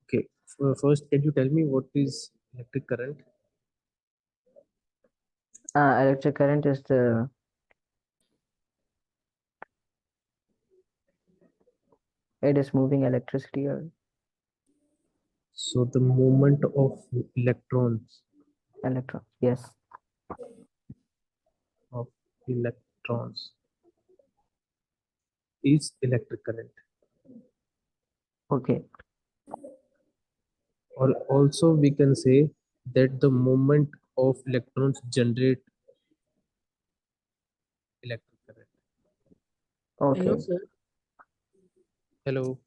Okay. First, can you tell me what is electric current? Electric current is it is moving electricity or So the movement of electrons electron. Yes. of electrons is electric current. Okay. Or also we can say that the movement of electrons generate electric current. Hello, Okay. sir. Hello.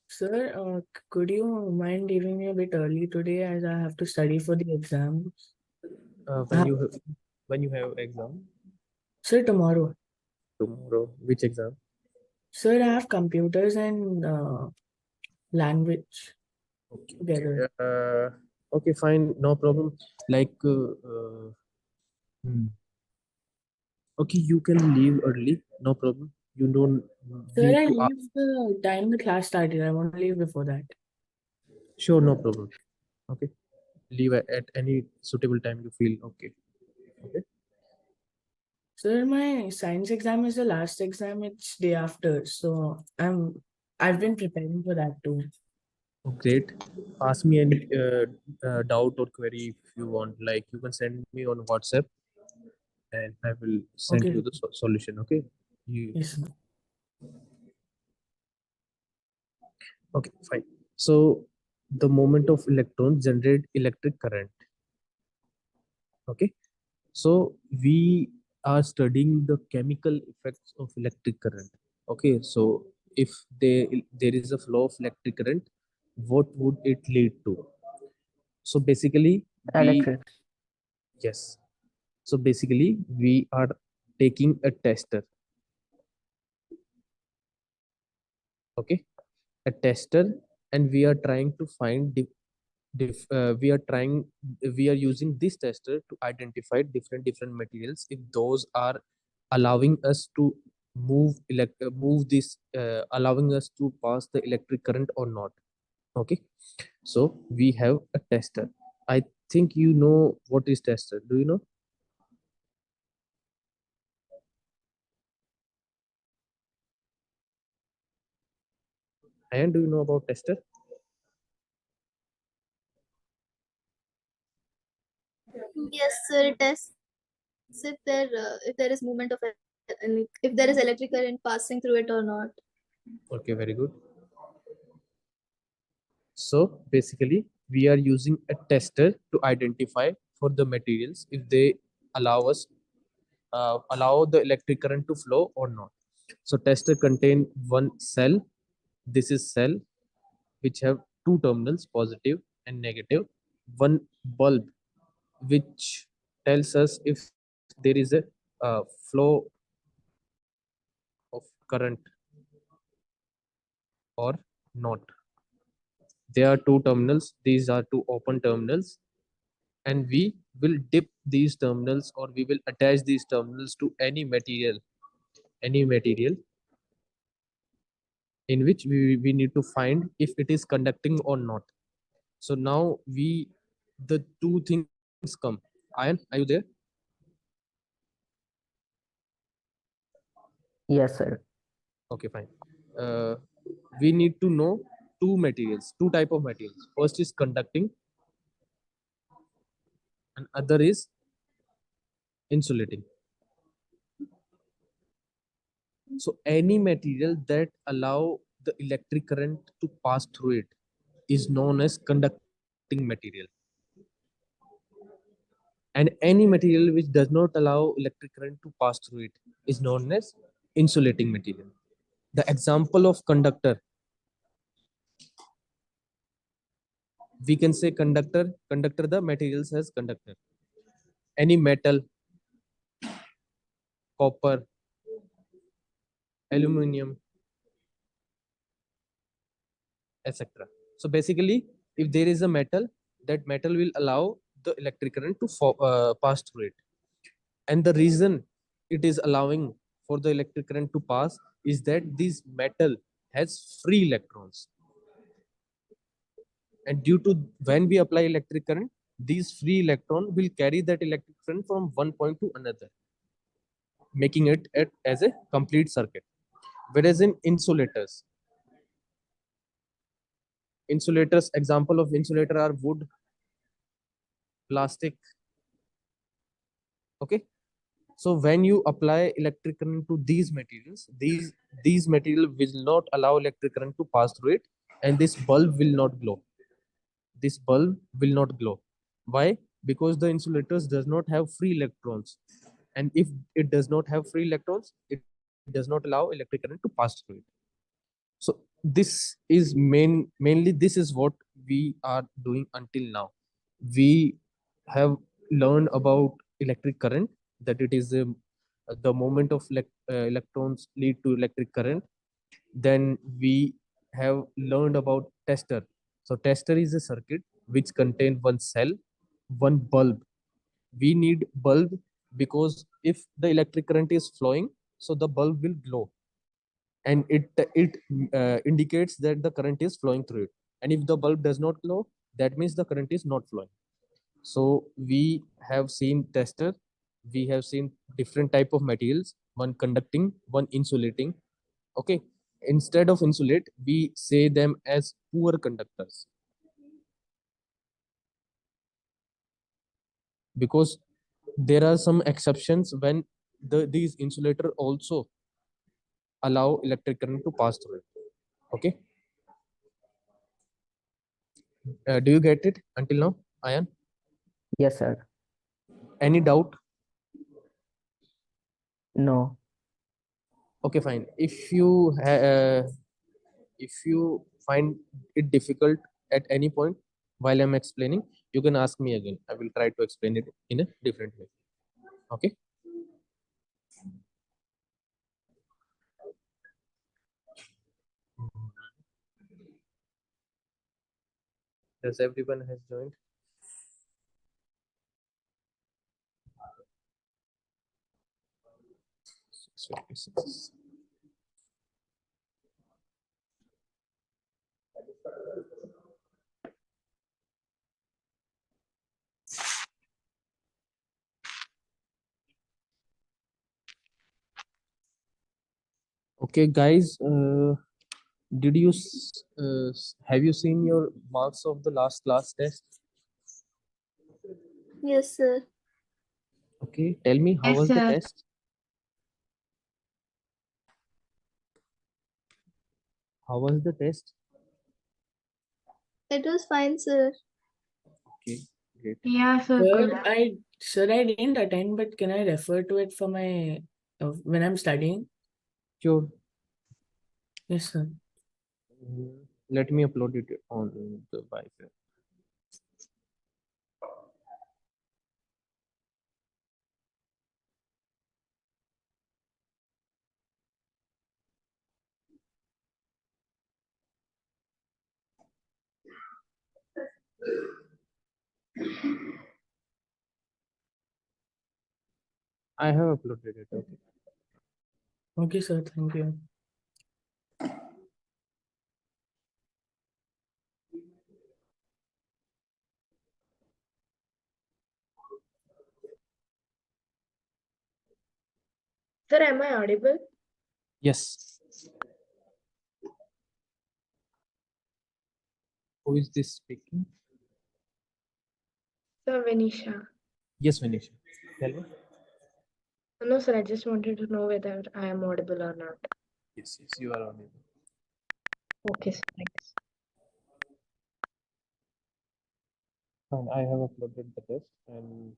Sir, could you mind leaving me a bit early today as I have to study for the exams? When you have exam Sir, tomorrow. tomorrow, which exam? Sir, I have computers and language Okay. together. Okay, fine, no problem. Like, okay, you can leave early, no problem. You don't Sir, need I to ask. leave the time the class started. I want to leave before that. Sure, no problem. Okay, leave at any suitable time you feel okay. Okay. Sir, my science exam is the last exam. It's day after, so I've been preparing for that too. Oh, great. Ask me any doubt or query if you want. Like, you can send me on WhatsApp, and I will send Okay. you the solution. Okay. You Yes, sir. okay? Fine. So the moment of electrons generate electric current. Okay. So we are studying the chemical effects of electric current. Okay. So if there is a flow of electric current, what would it lead to? So basically, we Electric. yes. So basically, we are taking a tester. Okay, a tester, and we are trying to find we are using this tester to identify different materials if those are allowing us to move this allowing us to pass the electric current or not. Okay, so we have a tester. I think you know what is tester. Do you know? And do you know about tester? Yes, sir. It tests if there is movement of if there is electric current passing through it or not. Okay, very good. So basically, we are using a tester to identify for the materials if they allow us allow the electric current to flow or not. So tester contain one cell. This is cell which have two terminals, positive and negative. One bulb which tells us if there is a flow of current or not. There are two terminals. These are two open terminals, and we will dip these terminals, or we will attach these terminals to any material in which we need to find if it is conducting or not. So now the two things come. Ayan, are you there? Yes, sir. Okay, fine. uh, we need to know two type of materials. First is conducting and other is insulating. So any material that allow the electric current to pass through it is known as conducting material. And any material which does not allow electric current to pass through it is known as insulating material. The example of conductor, we can say conductor the materials as conductor. Any metal, copper, aluminum, etc. So basically, if there is a metal, that metal will allow the electric current to pass through it. And the reason it is allowing for the electric current to pass is that this metal has free electrons. And due to when we apply electric current, these free electron will carry that electric current from one point to another, making it as a complete circuit. Whereas in insulators, example of insulator are wood, plastic. Okay, so when you apply electric current to these materials, these material will not allow electric current to pass through it, and this bulb will not glow. This bulb will not glow. Why? Because the insulators does not have free electrons, and if it does not have free electrons, it does not allow electric current to pass through it. So this is mainly this is what we are doing until now. We have learned about electric current, that it is the moment of electrons lead to electric current. Then we have learned about tester. So tester is a circuit which contain one cell, one bulb. We need bulb because if the electric current is flowing, so the bulb will glow, and it indicates that the current is flowing through it. And if the bulb does not glow, that means the current is not flowing. So we have seen tester, we have seen different type of materials, one conducting, one insulating. Okay, instead of insulate, we say them as poor conductors, because there are some exceptions when these insulator also allow electric current to pass through it. Okay, do you get it until now, Ayan? Yes, sir. Any doubt? No. Okay, fine. If you find it difficult at any point while I'm explaining, you can ask me again. I will try to explain it in a different way. Okay. Does everyone has joined? Okay, guys. Did you have you seen your marks of the last test? Yes, sir. Okay, tell me, how Yes, was the sir. test? How was the test? It was fine, sir. Okay, great. Yeah, sir. Good. Sir, I didn't attend, but can I refer to it for my when I'm studying? Sure. Yes, sir. Let me upload it on the Wi-Fi. I have uploaded it. Okay. Okay, sir. Thank you. Sir, am I audible? Yes. Who is this speaking? Sir, Venisha. Yes, Manish. Tell me. No, sir, I just wanted to know whether I am audible or not. Yes, you are audible. Okay, sir. Thanks. Fine, I have uploaded the test and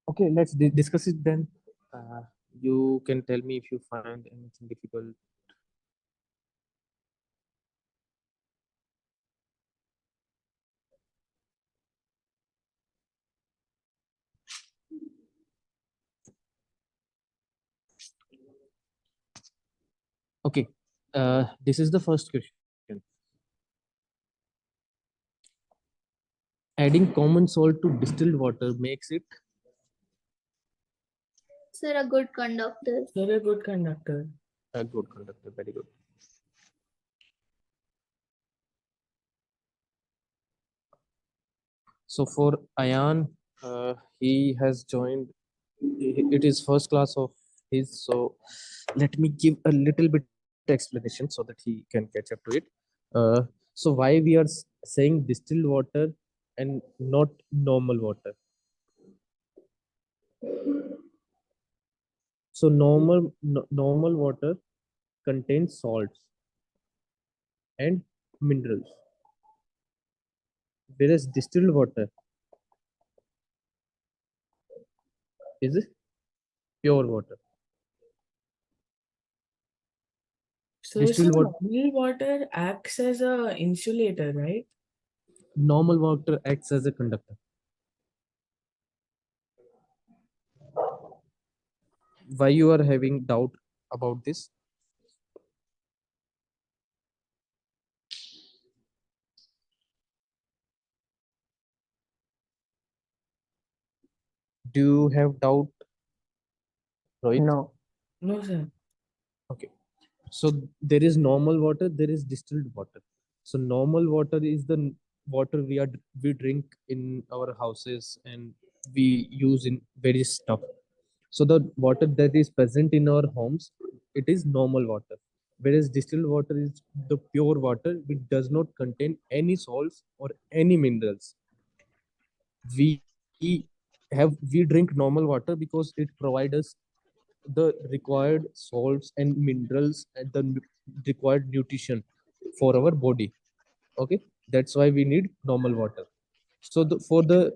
okay, let's discuss it then. You can tell me if you find anything difficult. Okay, this is the first question. Adding common salt to distilled water makes it. Sir, a good conductor. Sir, a good conductor. A good conductor. Very good. So for Ayan, he has joined. It is first class of his. So let me give a little bit explanation so that he can catch up to it. So why we are saying distilled water and not normal water? So normal water contains salts and minerals, whereas distilled water is pure water. So Distilled water, normal water acts as a insulator, right? normal water acts as a conductor. Why you are having doubt about this? Do you have doubt, Rohit? No. No, sir. Okay. So there is normal water, there is distilled water. So normal water is the water we drink in our houses and we use in various stuff. So the water that is present in our homes, it is normal water. Whereas distilled water is the pure water which does not contain any salts or any minerals. We we drink normal water because it provides us the required salts and minerals and the required nutrition for our body. Okay, that's why we need normal water. So for the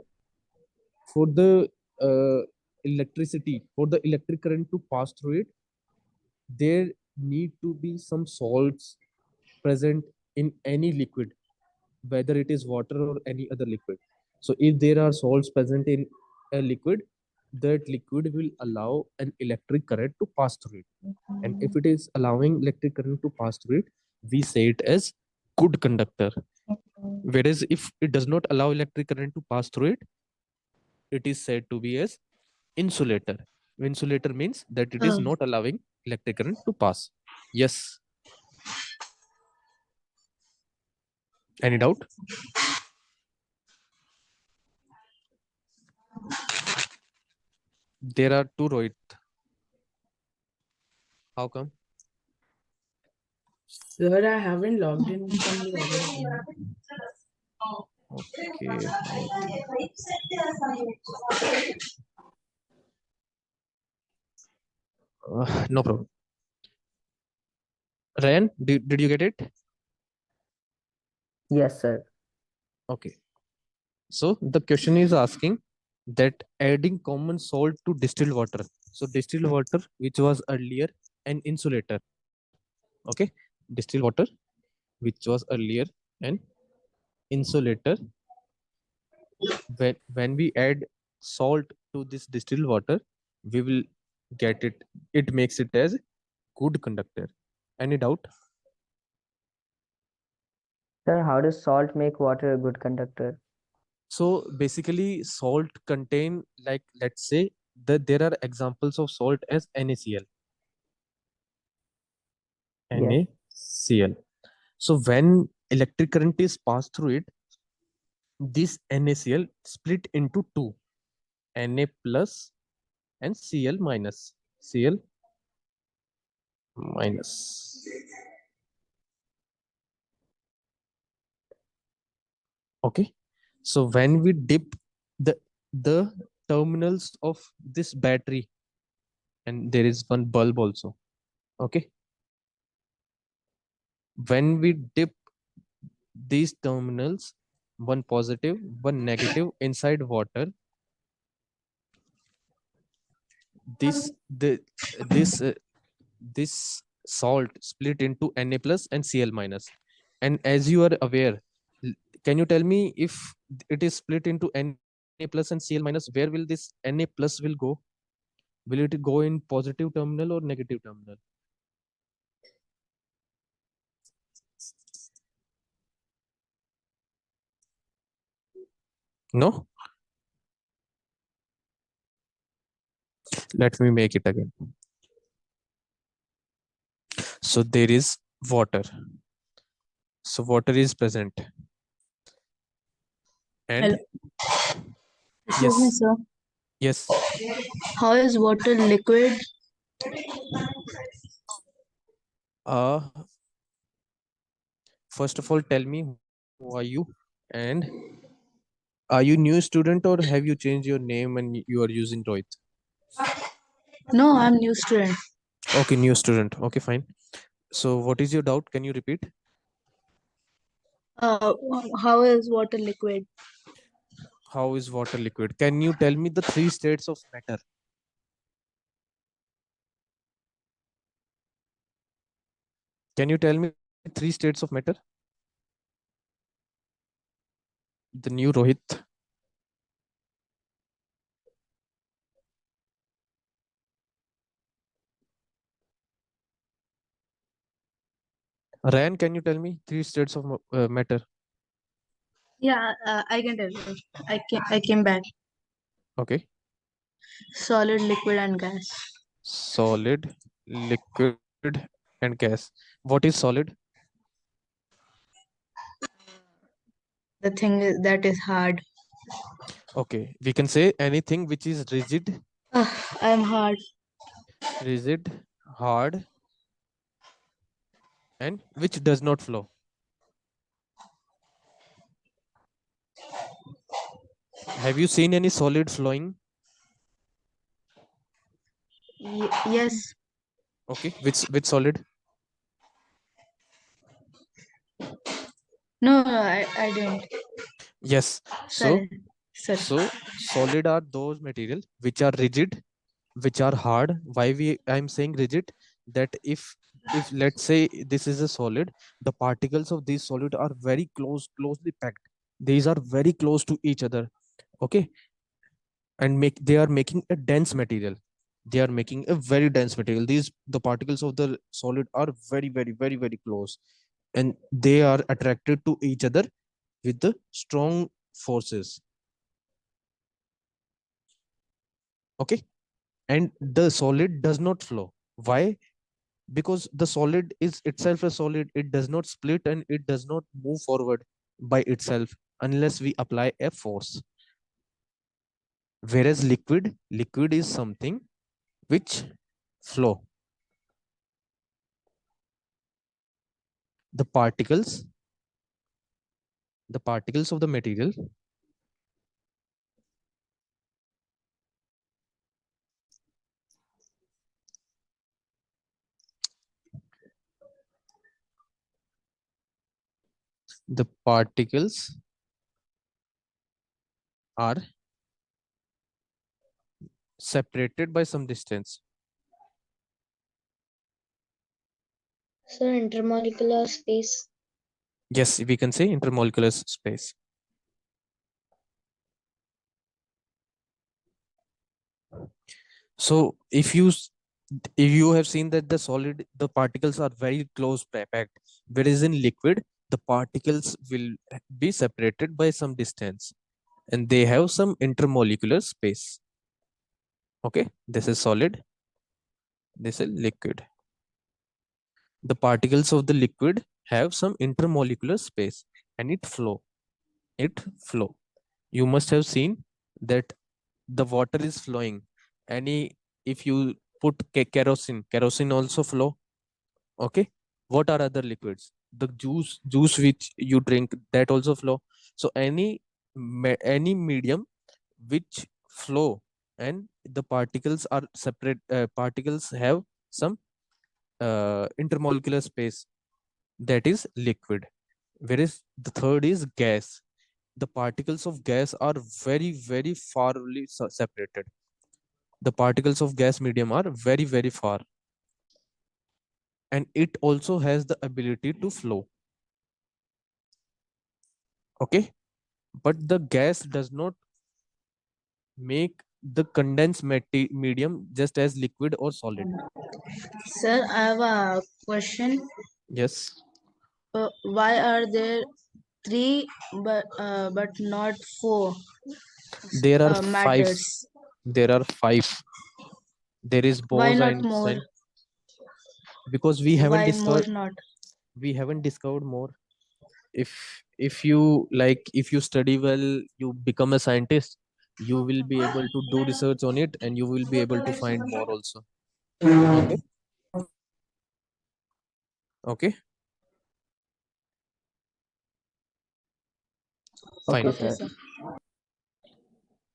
electricity, for the electric current to pass through it, there need to be some salts present in any liquid, whether it is water or any other liquid. So if there are salts present in a liquid, that liquid will allow an electric current to pass through it. And if it is allowing electric current to pass through it, we say it as good conductor. Whereas if it does not allow electric current to pass through it, it is said to be as insulator. Insulator means that it is Oh. not allowing electric current to pass. Yes. Any doubt? There are two, Rohit. How come? Sir, I haven't logged in from the other account. Okay. No problem. Ryan, did you get it? Yes, sir. Okay. So the question is asking that adding common salt to distilled water. So distilled water, which was earlier an insulator. Okay. Distilled water, which was earlier an insulator. When we add salt to this distilled water, we will get it. It makes it as good conductor. Any doubt? Sir, how does salt make water a good conductor? So basically, salt contain, like, let's say that there are examples of salt as NaCl. Yes. NaCl. So when electric current is passed through it, this NaCl split into two, Na plus and Cl minus. Cl minus. Okay. So when we dip the terminals of this battery, and there is one bulb also. Okay. When we dip these terminals, one positive, one negative, inside water, this the this this salt split into Na plus and Cl minus. And as you are aware, can you tell me, if it is split into Na plus and Cl minus, where will this Na plus will go? Will it go in positive terminal or negative terminal? No? Let me make it again. So there is water. So water is present. And Hello. Excuse me, yes, sir. yes. How is water liquid? Uh, First of all, tell me who are you, and are you new student or have you changed your name and you are using Rohit? No, I'm new student. Okay, new student. Okay, fine. So what is your doubt? Can you repeat? Uh, how is water liquid? How is water liquid? Can you tell me the three states of matter? Can you tell me three states of matter? The new Rohit. Ryan, can you tell me three states of matter? Yeah, I can tell you. I came back. Okay. Solid, liquid, and gas. Solid, liquid, and gas. What is solid? The thing is that is hard. Okay. We can say anything which is rigid, I'm hard. rigid, hard, and which does not flow. Have you seen any solid flowing? Yes. Okay. Which solid? No, I didn't. Yes. So Sorry. Sorry. so solid are those material which are rigid, which are hard. Why I'm saying rigid? That if let's say this is a solid, the particles of this solid are very closely packed. These are very close to each other. Okay. And they are making a dense material. They are making a very dense material. These the particles of the solid are very close, and they are attracted to each other with the strong forces. Okay. And the solid does not flow. Why? Because the solid is itself a solid. It does not split and it does not move forward by itself unless we apply a force. Whereas liquid is something which flow. The particles the particles of the material, the particles are separated by some distance. Sir, intermolecular space. Yes, we can say intermolecular space. So if you have seen that the particles are very close packed, whereas in liquid, the particles will be separated by some distance and they have some intermolecular space. Okay, this is solid, this is liquid. The particles of the liquid have some intermolecular space and it flow. You must have seen that the water is flowing. Any if you put kerosene also flow. Okay. What are other liquids? The juice which you drink, that also flow. So any medium which flow and the particles are separate, particles have some intermolecular space, that is liquid. Whereas the third is gas. The particles of gas are very farly separated. The particles of gas medium are very far, and it also has the ability to flow. Okay. But the gas does not make the condensed medium just as liquid or solid. Sir, I have a question. Yes. Why are there three but not four There are five. matters? There are five. There is Why Bose not more? Einstein. because we haven't Why more discovered not? more. If you like, if you study well, you become a scientist, you will be able to do research on it, and you will be able to find more also. Okay. Okay, fine. Okay, Okay, sir. sir.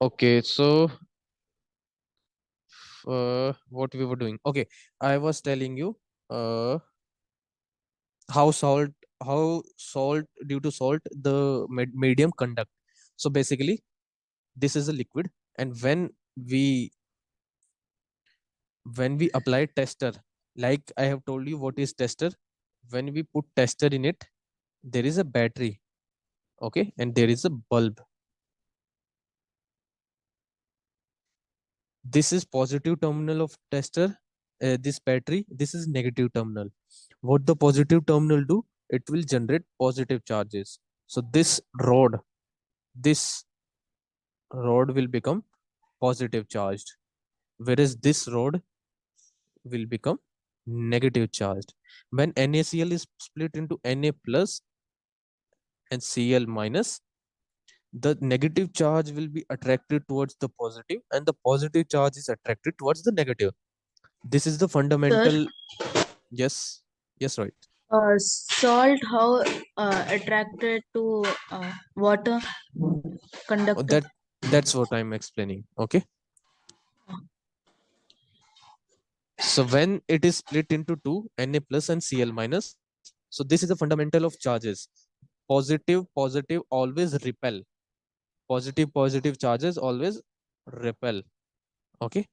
Okay, so what we were doing. Okay, I was telling you uh how salt how salt, due to salt, the medium conduct. So basically this is a liquid, and we when we apply tester, like I have told you what is tester. When we put tester in it, there is a battery, okay, and there is a bulb. This is positive terminal of tester. This battery, this is negative terminal. What the positive terminal do, it will generate positive charges. So this rod will become positive charged, whereas this rod will become negative charged. When NaCl is split into Na plus and Cl minus, the negative charge will be attracted towards the positive, and the positive charge is attracted towards the negative. This is the Sir, fundamental. Yes, yes, right. salt how attracted to water Oh, conductor? that's what I'm explaining. Okay. So when it is split into two, Na plus and Cl minus, so this is the fundamental of charges. Positive always repel. Positive charges always repel. Okay.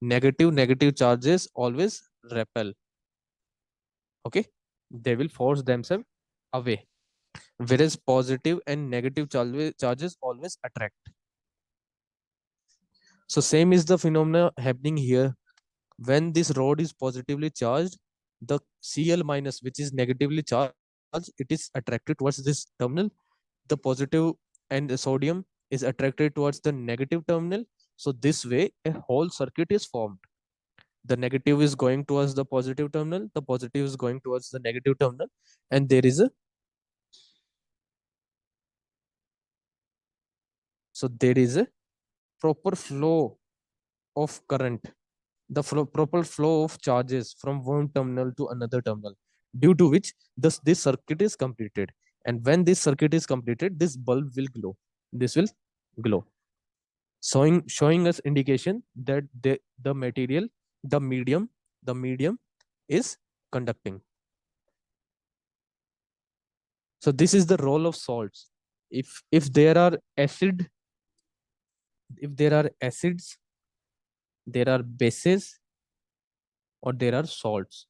Negative charges always repel. Okay. They will force themselves away. Whereas positive and negative charges always attract. So same is the phenomena happening here. When this rod is positively charged, the Cl minus, which is negatively charged, it is attracted towards this terminal. The positive and the sodium is attracted towards the negative terminal. So this way, a whole circuit is formed. The negative is going towards the positive terminal, the positive is going towards the negative terminal, and there is a proper flow of current, the proper flow of charges from one terminal to another terminal, due to which this circuit is completed. And when this circuit is completed, this bulb will glow. This will glow, showing us indication that the material, the medium, the medium is conducting. So this is the role of salts. If there are acids, there are bases, or there are salts.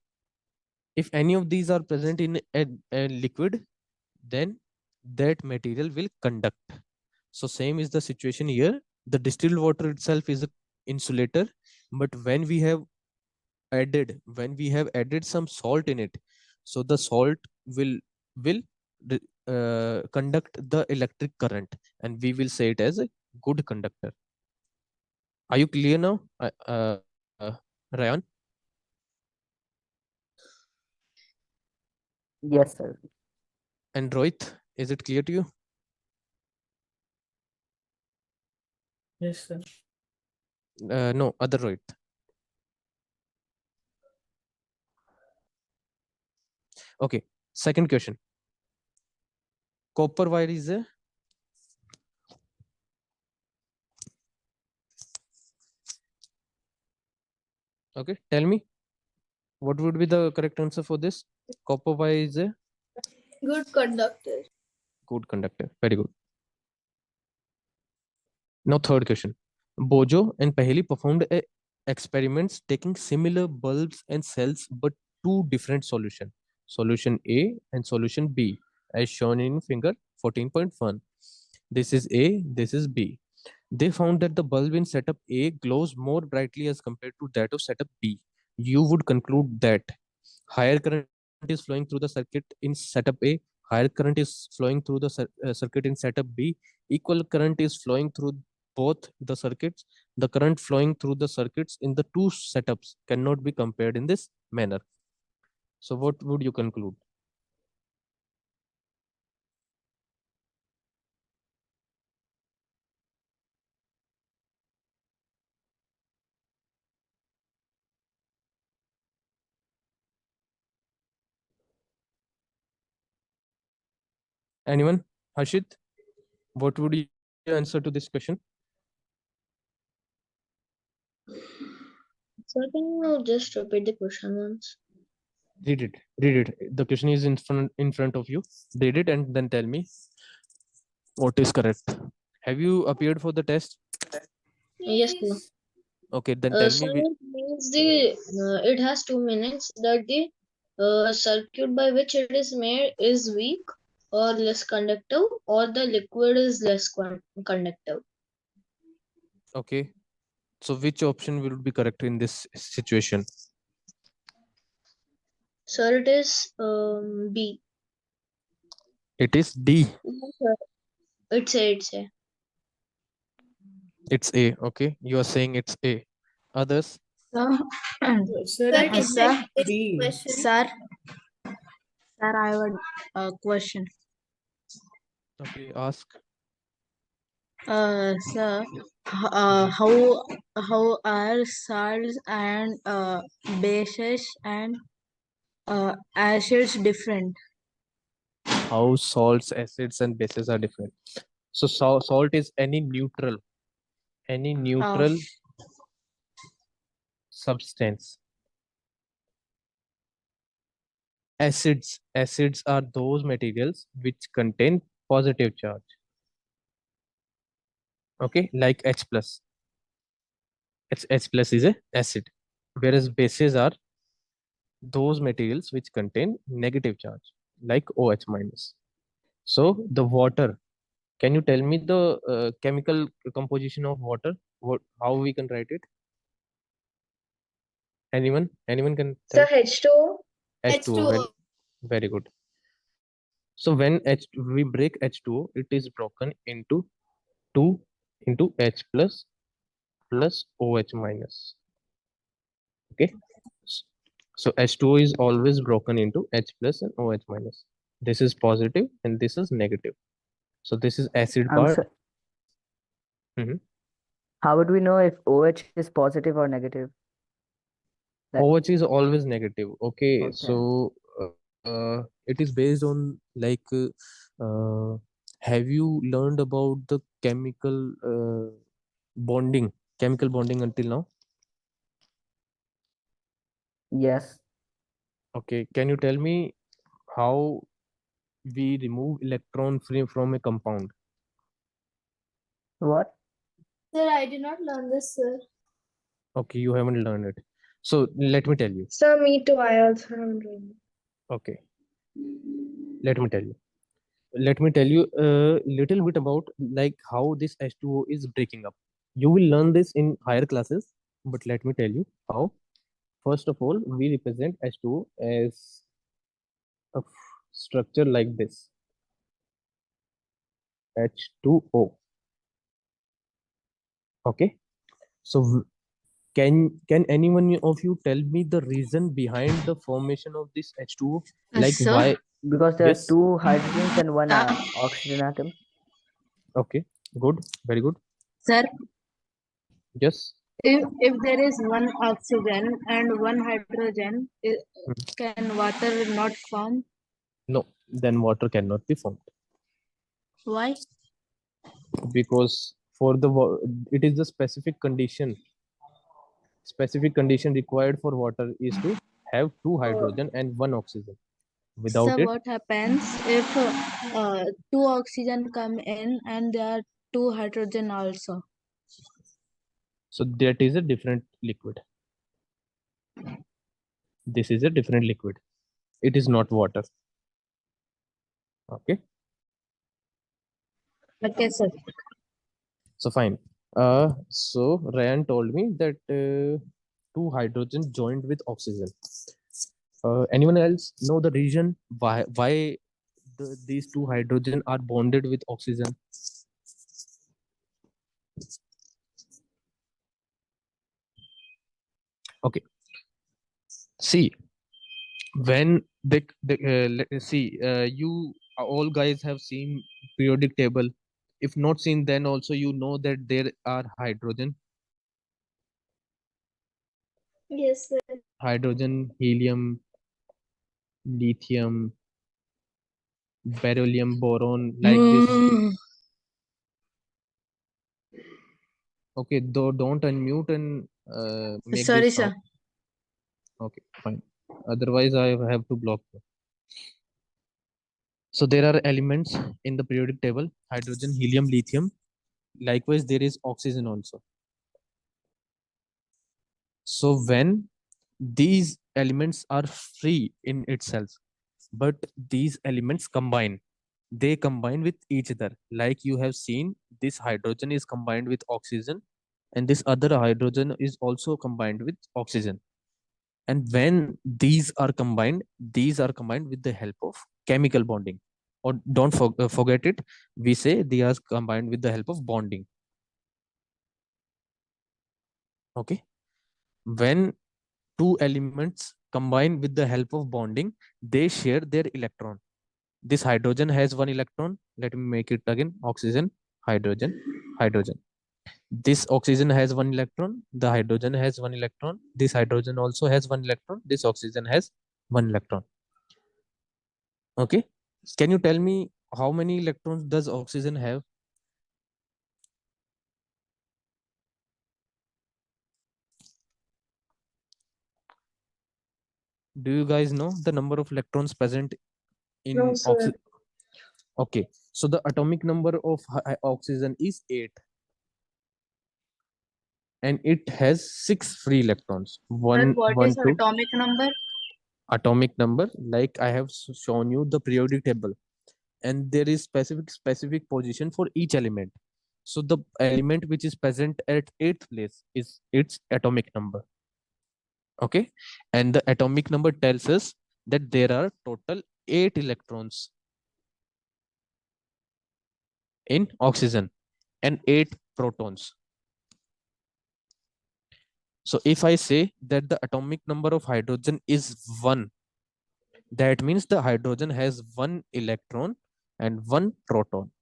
If any of these are present in a liquid, then that material will conduct. So same is the situation here. The distilled water itself is an insulator, but when we have added some salt in it, so the salt will conduct the electric current, and we will say it as a good conductor. Are you clear now, Ryan? Yes, sir. And Rohit, is it clear to you? Yes, sir. No, other Rohit. Okay. Second question. Copper wire is a okay. Tell me, what would be the correct answer for this? Copper wire is a Good conductor. good conductor. Very good. Now, third question. Bojo and Paheli performed experiments taking similar bulbs and cells but two different solutions. Solution A and solution B, as shown in figure 14.1. This is A, this is B. They found that the bulb in setup A glows more brightly as compared to that of setup B. You would conclude that higher current is flowing through the circuit in setup A, higher current is flowing through the circuit in setup B, equal current is flowing through both the circuits. The current flowing through the circuits in the two setups cannot be compared in this manner. So what would you conclude? Anyone? Harshit, what would you answer to this question? So can you just repeat the question once? Read it. Read it. The question is in front of you. Read it and then tell me what is correct. Have you appeared for the test? Yes, sir. Okay, then tell So me. it means it has 2 minutes that the circuit by which it is made is weak or less conductive, or the liquid is less conductive. Okay, so which option will be correct in this situation? So it is B. It is D. Yes, sir. It's a. It's A. Okay, you are saying it's A. Others? Sir, Sir, Sir, I can think sir, I take B. question? sir, I have a question. Okay, ask. Sir, how are salts and bases and acids different? How salts, acids, and bases are different. So salt is any neutral Uh, substance. Acids are those materials which contain positive charge. Okay, like H plus. H plus is a acid, whereas bases are those materials which contain negative charge, like OH minus. So the water. Can you tell me the chemical composition of water? How we can write it? Anyone? Anyone can So tell? H2O. H2O. H2O. Very good. So when we break H2O, it is broken into 2 into H plus OH minus. Okay. S- So H2O is always broken into H plus and OH minus. This is positive and this is negative. So this is acid part. Sir, Mhm. how would we know if OH is positive or negative? That OH is always negative. Okay. okay. So it is based on like have you learned about the chemical bonding until now? Yes. Okay. Can you tell me how we remove electron free from a compound? What? Sir, I did not learn this, sir. Okay, you haven't learned it. So let me tell you. So me too. I also am doing. Okay, let me tell you. Let me tell you a little bit about like how this H2O is breaking up. You will learn this in higher classes, but let me tell you how. First of all, we represent H2O as a structure like this. H2O. Okay. So can anyone of you tell me the reason behind the formation of this H2O? Like Sir, why? Because there are Yes. two hydrogens and one uh, oxygen atom. Okay. Good. Very good. sir, Yes. if there is one oxygen and one hydrogen, Hmm. can water not form? No, then water cannot be formed Why? because it is the specific condition required for water is to have two hydrogen and one oxygen. So Without it, what happens if two oxygen come in and there are two hydrogen also? so that is a different liquid. This is a different liquid. It is not water. Okay, Okay, sir. so fine. So Ryan told me that two hydrogen joined with oxygen. Anyone else know the reason why these two hydrogen are bonded with oxygen? Okay, see, when let's see, you all guys have seen periodic table. If not seen, then also you know that there are hydrogen, Yes, sir. helium, lithium, beryllium, boron, like this. Okay, though don't unmute and make Sorry, this sir. sound. Okay, fine. Otherwise, I have to block you. So there are elements in the periodic table: hydrogen, helium, lithium. Likewise, there is oxygen also. So when these elements are free in itself, but these elements combine, they combine with each other. Like you have seen, this hydrogen is combined with oxygen, and this other hydrogen is also combined with oxygen. And when these are combined with the help of chemical bonding. Or don't forget it, we say they are combined with the help of bonding. Okay, when two elements combine with the help of bonding, they share their electron. This hydrogen has one electron. Let me make it again: oxygen, hydrogen, hydrogen. This oxygen has one electron. The hydrogen has one electron. This hydrogen also has one electron. This oxygen has one electron. Okay, can you tell me how many electrons does oxygen have? Do you guys know the number of electrons present in No, sir. oxygen? Okay, so the atomic number of oxygen is 8, and it has 6 free electrons. Sir, One, what one, is two. atomic number? Atomic number, like I have shown you the periodic table, and there is specific position for each element. So the element which is present at 8th place is its atomic number. Okay, and the atomic number tells us that there are total 8 electrons in oxygen and 8 protons. So if I say that the atomic number of hydrogen is 1, that means the hydrogen has 1 electron and 1 proton.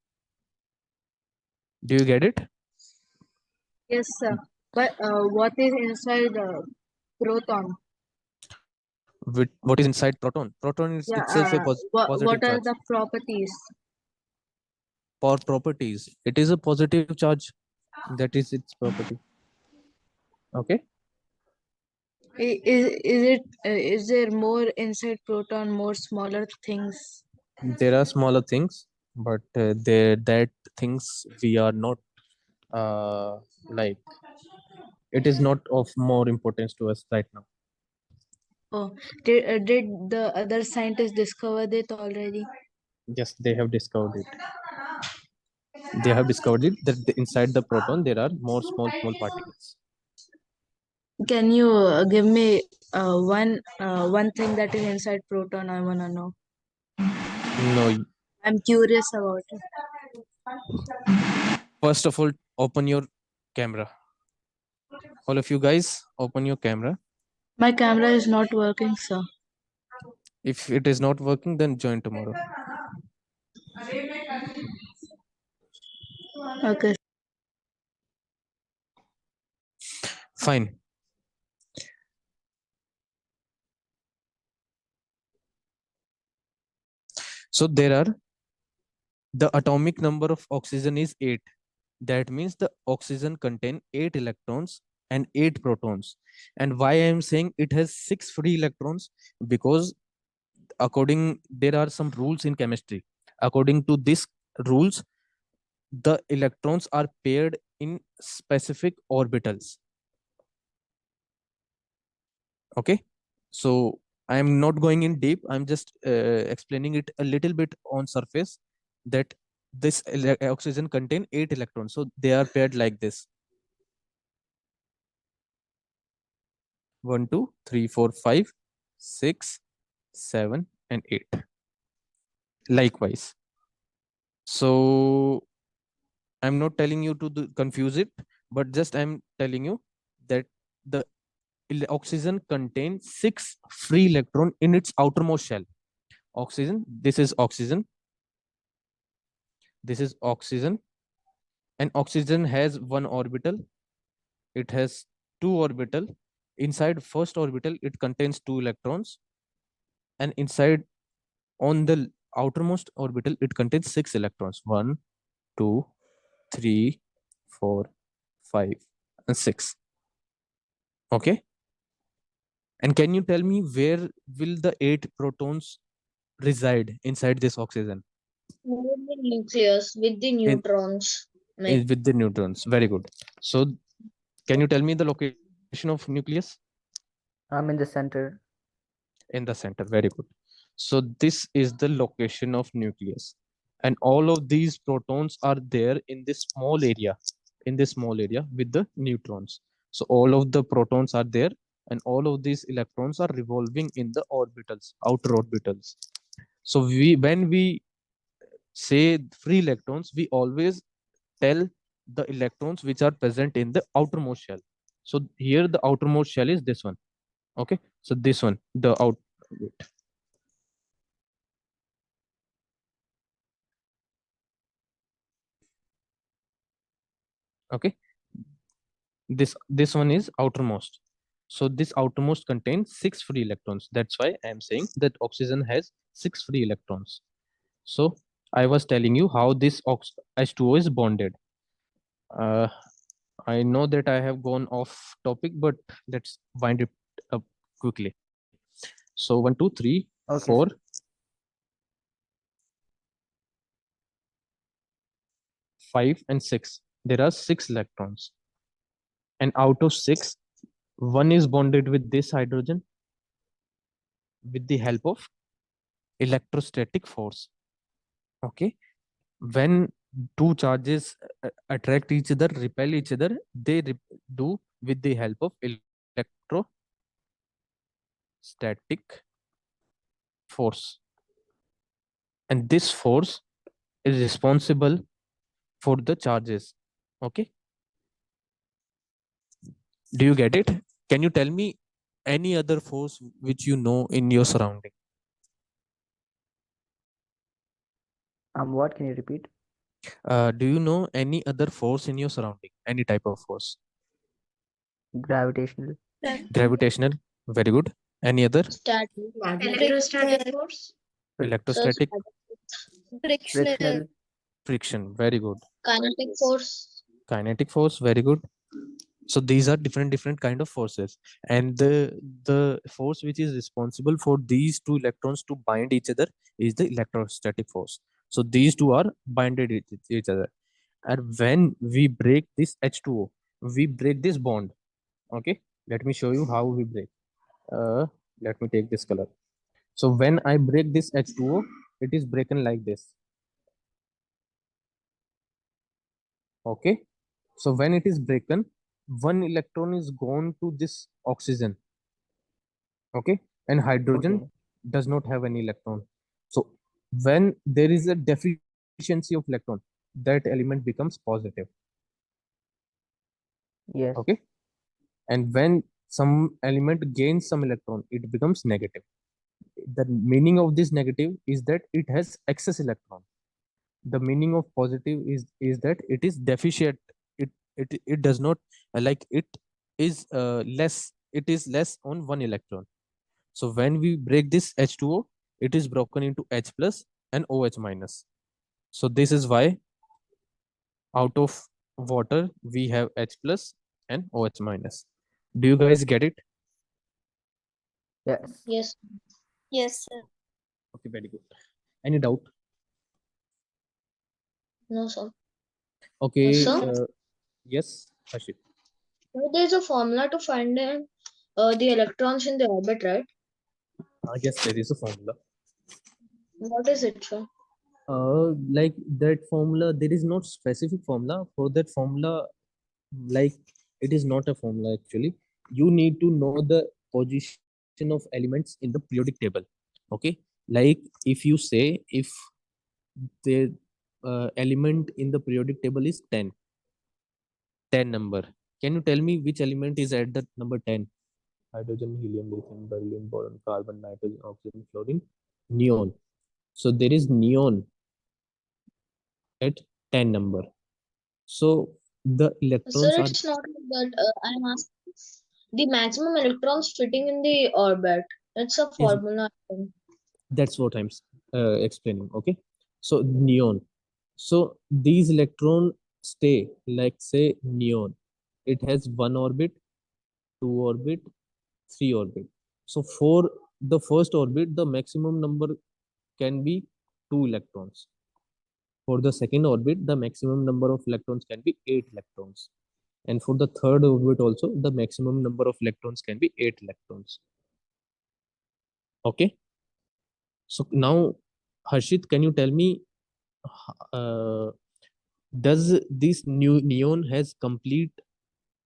Do you get it? Yes, sir. But what is inside proton? What is inside proton? Proton is Yeah. itself a What positive are charge. the properties? For properties, it is a positive charge. That is its property. Okay. Is there more inside proton, more smaller things? There are smaller things, but that things we are not like, it is not of more importance to us right now. Oh, did the other scientists discover it already? Yes, they have discovered it. They have discovered it that inside the proton there are more small particles. Can you give me one thing that is inside proton? I wanna know. No, I'm curious about it. first of all, open your camera. All of you guys, open your camera. My camera is not working, sir. If it is not working, then join tomorrow. Okay. Fine. So there are, the atomic number of oxygen is 8. That means the oxygen contain 8 electrons and 8 protons. And why I am saying it has 6 free electrons? Because there are some rules in chemistry. According to these rules, the electrons are paired in specific orbitals. Okay, so I am not going in deep, I'm just explaining it a little bit on surface, that this oxygen contain 8 electrons, so they are paired like this: 1 2 3 4 5 6 7 and 8. Likewise, so I'm not telling you to confuse it, but just I'm telling you that the oxygen contains 6 free electron in its outermost shell. Oxygen, this is oxygen, this is oxygen, and oxygen has one orbital, it has two orbital. Inside first orbital it contains 2 electrons, and inside on the outermost orbital it contains 6 electrons. 1, 2, 3, 4, 5, and 6. Okay, and can you tell me where will the 8 protons reside inside this oxygen? In the nucleus with the neutrons. With the neutrons. Very good. So can you tell me the location of nucleus? I'm in the center. In the center. Very good. So this is the location of nucleus, and all of these protons are there in this small area, with the neutrons. So all of the protons are there, and all of these electrons are revolving in the orbitals, outer orbitals. So when we say free electrons, we always tell the electrons which are present in the outermost shell. So here the outermost shell is this one. Okay, so this one, the out. Wait. Okay, this one is outermost. So this outermost contains 6 free electrons. That's why I am saying that oxygen has 6 free electrons. So I was telling you how this H2O is bonded. I know that I have gone off topic, but let's wind it up quickly. So 1, 2, 3, Okay, 4, sir. 5, and 6. There are 6 electrons, and out of 6, one is bonded with this hydrogen with the help of electrostatic force. Okay, when two charges attract each other, repel each other, they do with the help of electrostatic force, and this force is responsible for the charges. Okay, do you get it? Can you tell me any other force which you know in your surrounding? What can you repeat? Do you know any other force in your surrounding? Any type of force? Gravitational. Gravitational. Very good. Any other? Static. Electrostatic force. So Electrostatic. Frictional. Frictional. Friction. Very good. kinetic force. Kinetic force. Very good. So these are different kind of forces, and the force which is responsible for these two electrons to bind each other is the electrostatic force. So these two are binded each other, and when we break this H2O, we break this bond. Okay, let me show you how we break. uh Let me take this color. So when I break this H2O, it is broken like this. Okay, so when it is broken, one electron is gone to this oxygen. Okay, and hydrogen Okay. does not have any electron. So when there is a deficiency of electron, that element becomes positive. Yes. Okay, and when some element gains some electron, it becomes negative. The meaning of this negative is that it has excess electron. The meaning of positive is that it is deficient. It does not like it is less. It is less on one electron. So when we break this H2O, it is broken into H plus and OH minus. So this is why out of water we have H plus and OH minus. Do you guys get it? Yes. Yes. Yes, sir. Okay, very good. Any doubt? No, sir. Okay. Sir? Yes, Hashit. There's a formula to find the electrons in the orbit, right? Yes, there is a formula. What is it, sir? Like that formula, there is not specific formula for that formula. Like it is not a formula actually. You need to know the position of elements in the periodic table. Okay, like if you say if the element in the periodic table is 10 number, can you tell me which element is at the number 10? hydrogen, helium, lithium, beryllium, boron, carbon, nitrogen, oxygen, fluorine, neon. So there is neon at 10 number. So the Sir, electrons are, it's not like that. I'm asking the maximum electrons fitting in the orbit. It's a yes, formula. I think. that's what I'm explaining. Okay. So neon. So these electron stay, like say neon. It has one orbit, two orbit, three orbit. So for the first orbit, the maximum number can be two electrons. For the second orbit, the maximum number of electrons can be eight electrons. And for the third orbit also, the maximum number of electrons can be eight electrons. Okay. So now, Harshit, can you tell me, uh, does this new neon has complete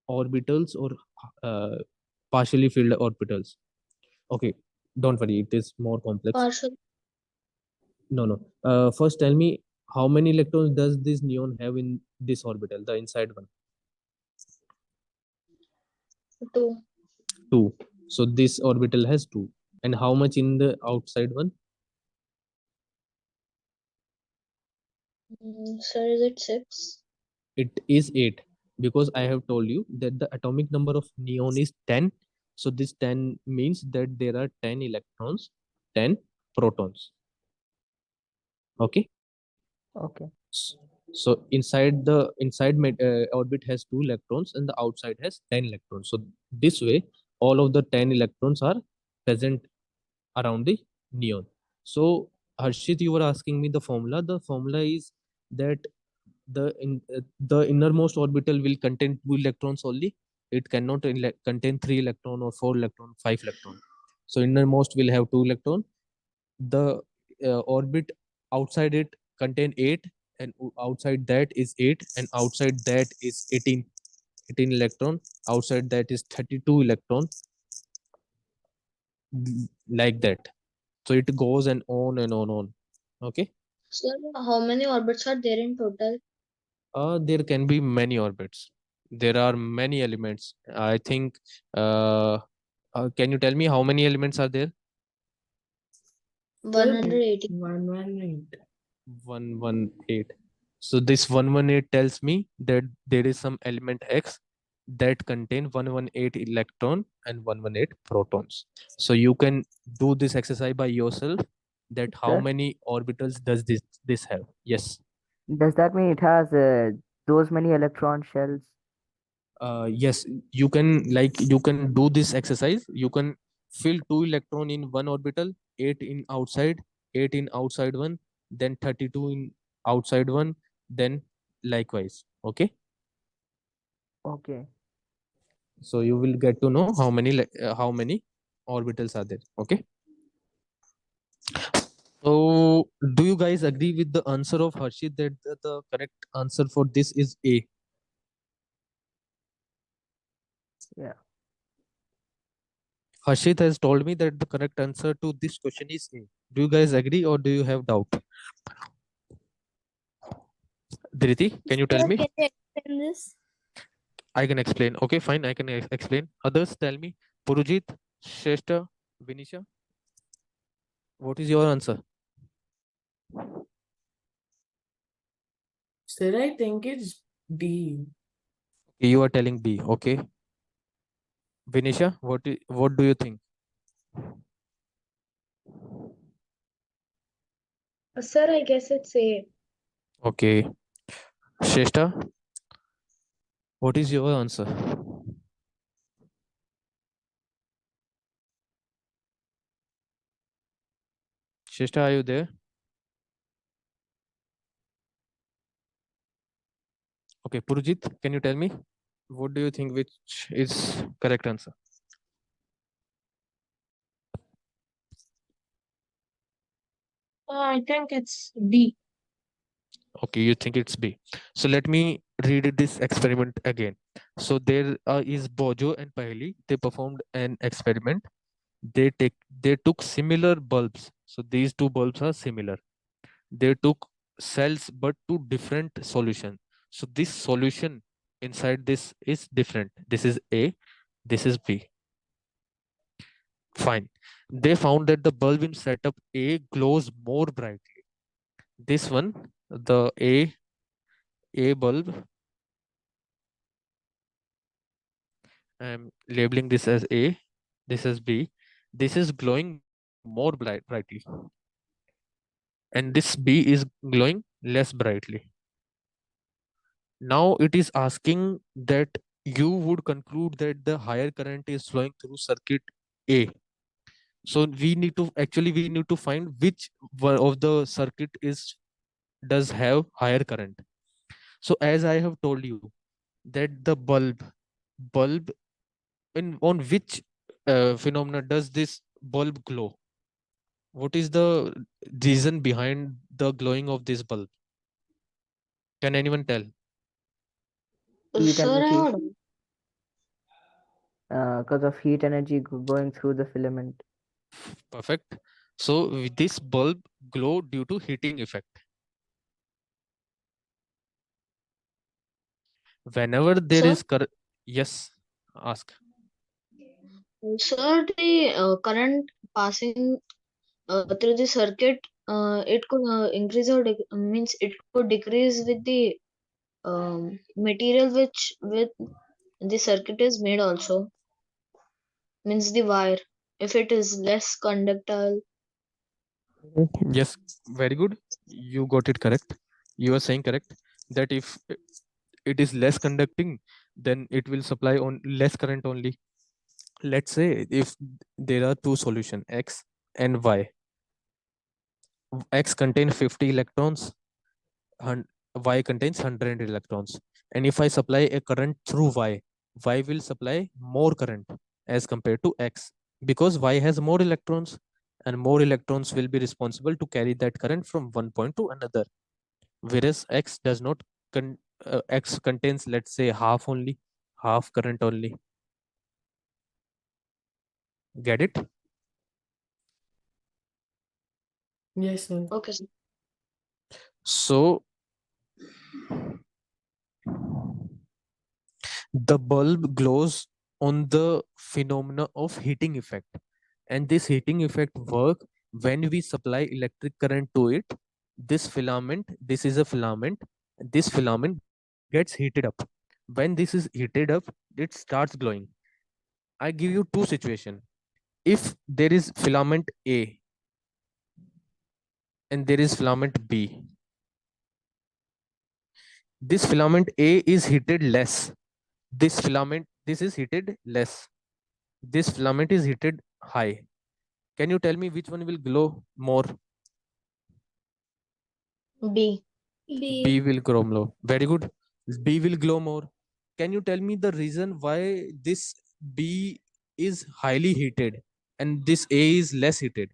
orbitals or uh, partially filled orbitals? Okay, don't worry, it is more complex. Partial No, no. First, tell me how many electrons does this neon have in this orbital, the inside one? 2. Two. So this orbital has two. And how much in the outside one? Sir, is it 6? It is eight, because I have told you that the atomic number of neon is 10. So this 10 means that there are 10 electrons, 10 protons. Okay. Okay. So inside orbit has two electrons and the outside has 10 electrons. So this way, all of the 10 electrons are present around the neon. So Harshit, you were asking me the formula. The formula is that the innermost orbital will contain two electrons only. It cannot contain three electron or four electron, five electron. So innermost will have two electron. The orbit outside it contain eight, and outside that is eight, and outside that is 18 electron. Outside that is 32 electron, like that. So it goes and on and on. Okay. Sir, how many orbits are there in total? There can be many orbits. There are many elements. I think. Can you tell me how many elements are there? 180. 118. 118. So this 118 tells me that there is some element X that contain 118 electron and 118 protons. So you can do this exercise by yourself. That how Sir, many orbitals does this have? Yes. does that mean it has those many electron shells? Yes, you can do this exercise. You can fill two electron in one orbital, eight in outside one, then 32 in outside one, then likewise. Okay. Okay. So you will get to know how many orbitals are there. Okay. So do you guys agree with the answer of Harshit that the correct answer for this is A? Yeah. Harshit has told me that the correct answer to this question is A. Do you guys agree or do you have doubt? Dhriti, can you tell Sir, me? can you explain this? I can explain. Okay, fine. I can explain. Others tell me. Purujit, Shrestha, Vinisha, what is your answer? Sir, I think it's D. You are telling B. Okay. Vinisha, what do you think? Sir, I guess it's A. Okay. Shrestha, what is your answer? Shrestha, are you there? Okay. Purujit, can you tell me? What do you think which is correct answer? I think it's D. Okay, you think it's B. So let me read this experiment again. So there is Bojo and Paheli. They performed an experiment. They took similar bulbs. So these two bulbs are similar. They took cells but two different solution. So this solution inside this is different. This is A, this is B. Fine. They found that the bulb in setup A glows more brightly. This one, the A bulb, I'm labeling this as A, this as B. This is glowing more brightly. And this B is glowing less brightly. Now it is asking that you would conclude that the higher current is flowing through circuit A. So we need to find which one of the circuit does have higher current. So as I have told you that the bulb in on which phenomena does this bulb glow? What is the reason behind the glowing of this bulb? Can anyone tell? Heat Sir, I energy, had because of heat energy going through the filament. Perfect. So this bulb glow due to heating effect. Whenever there sir, is current, yes, ask. sir, the current passing through the circuit, it could increase or means it could decrease with the material which with the circuit is made also, means the wire. If it is less conductile, Yes, very good. You got it correct. You are saying correct that if it is less conducting, then it will supply on less current only. Let's say if there are two solution X and Y. X contains 50 electrons, Y contains 100 electrons. And if I supply a current through Y will supply more current as compared to X because Y has more electrons and more electrons will be responsible to carry that current from one point to another. Whereas X does not, X contains, let's say, half current only. Get it? Yes, sir. okay, sir. So the bulb glows on the phenomena of heating effect, and this heating effect work when we supply electric current to it. This is a filament, this filament gets heated up. When this is heated up, it starts glowing. I give you two situation. If there is filament A and there is filament B, this filament A is heated less, this is heated less, this filament is heated high. Can you tell me which one will glow more? B. B B. will glow more. Very good. B will glow more. Can you tell me the reason why this B is highly heated and this A is less heated?